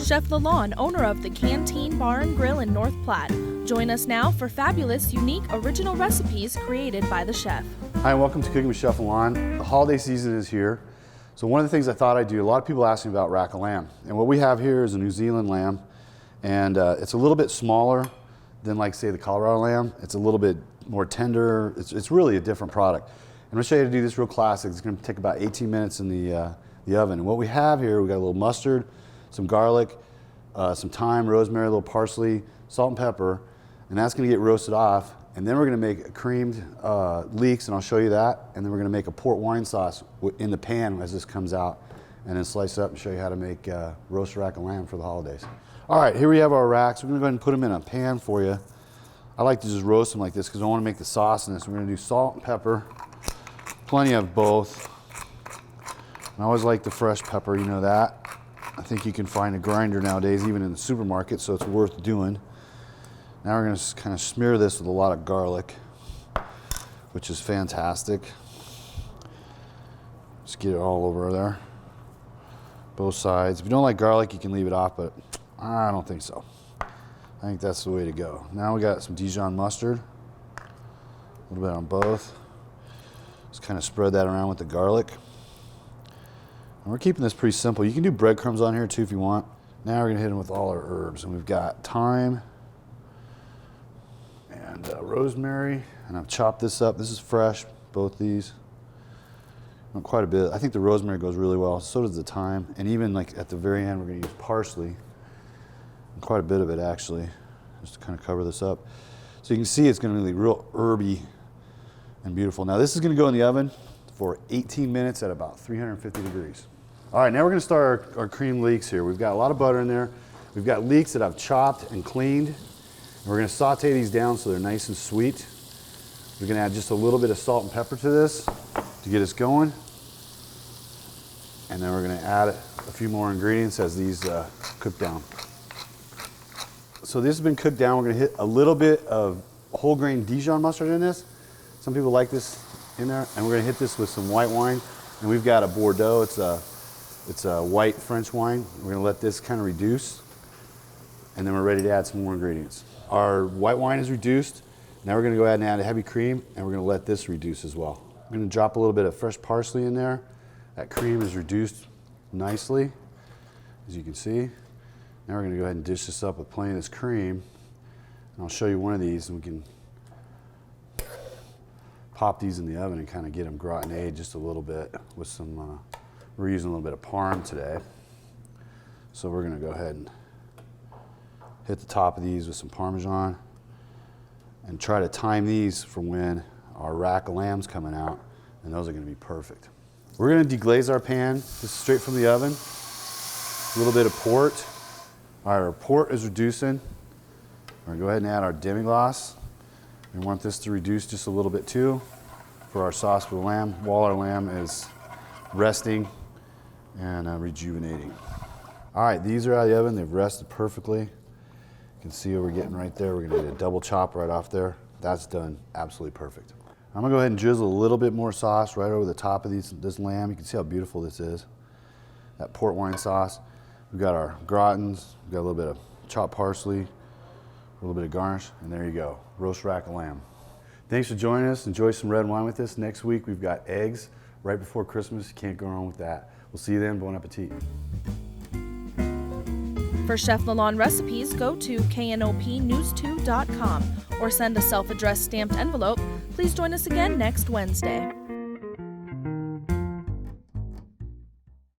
Chef Lalanne, owner of the Canteen Bar and Grill in North Platte. Join us now for fabulous, unique, original recipes created by the chef. Hi, and welcome to Cooking with Chef Lalanne. The holiday season is here. So one of the things I thought I'd do, a lot of people ask me about rack of lamb. And what we have here is a New Zealand lamb. And it's a little bit smaller than, like, say, the Colorado lamb. It's a little bit more tender. It's really a different product. I'm going to show you how to do this real classic. It's going to take about 18 minutes in the oven. And what we have here, we got a little mustard, some garlic, some thyme, rosemary, a little parsley, salt and pepper, and that's going to get roasted off. And then we're going to make a creamed leeks, and I'll show you that. And then we're going to make a port wine sauce in the pan as this comes out, and then slice it up and show you how to make roast rack of lamb for the holidays. All right, here we have our racks. We're going to go ahead and put them in a pan for you. I like to just roast them like this because I want to make the sauce in this. We're going to do salt and pepper, plenty of both. I always like the fresh pepper, you know that. I think you can find a grinder nowadays, even in the supermarket, so it's worth doing. Now we're going to kind of smear this with a lot of garlic, which is fantastic. Just get it all over there, both sides. If you don't like garlic, you can leave it off, but I don't think so. I think that's the way to go. Now we got some Dijon mustard, a little bit on both. Just kind of spread that around with the garlic. And we're keeping this pretty simple. You can do breadcrumbs on here too if you want. Now we're going to hit them with all our herbs. And we've got thyme and rosemary. And I've chopped this up. This is fresh, both these. Quite a bit. I think the rosemary goes really well. So does the thyme. And even like at the very end, we're going to use parsley. And quite a bit of it actually, just to kind of cover this up. So you can see it's going to be real herby and beautiful. Now this is going to go in the oven for 18 minutes at about 350 degrees. All right, now we're going to start our cream leeks here. We've got a lot of butter in there. We've got leeks that I've chopped and cleaned. And we're going to saute these down so they're nice and sweet. We're going to add just a little bit of salt and pepper to this to get us going. And then we're going to add a few more ingredients as these cook down. So this has been cooked down. We're going to hit a little bit of whole grain Dijon mustard in this. Some people like this in there. And we're going to hit this with some white wine. And we've got a Bordeaux. It's a white French wine. We're going to let this kind of reduce. And then we're ready to add some more ingredients. Our white wine is reduced. Now we're going to go ahead and add a heavy cream. And we're going to let this reduce as well. I'm going to drop a little bit of fresh parsley in there. That cream is reduced nicely, as you can see. Now we're going to go ahead and dish this up with plenty of this cream. And I'll show you one of these, and we can pop these in the oven and kind of get them gratinee just a little bit with some, we're using a little bit of Parme today. So we're going to go ahead and hit the top of these with some Parmesan and try to time these for when our rack of lamb's coming out, and those are going to be perfect. We're going to deglaze our pan. This is straight from the oven. A little bit of port. All right, our port is reducing. We're going to go ahead and add our Demi Glace. We want this to reduce just a little bit too for our sauce for the lamb while our lamb is resting and rejuvenating. All right, these are out of the oven. They've rested perfectly. You can see what we're getting right there. We're going to get a double chop right off there. That's done absolutely perfect. I'm going to go ahead and drizzle a little bit more sauce right over the top of this lamb. You can see how beautiful this is. That port wine sauce. We've got our gratins. We've got a little bit of chopped parsley, a little bit of garnish, and there you go. Roast rack of lamb. Thanks for joining us. Enjoy some red wine with us. Next week we've got eggs right before Christmas. You can't go wrong with that. We'll see you then. Bon appetit. For Chef Lalanne recipes, go to knopnews2.com or send a self-addressed stamped envelope. Please join us again next Wednesday.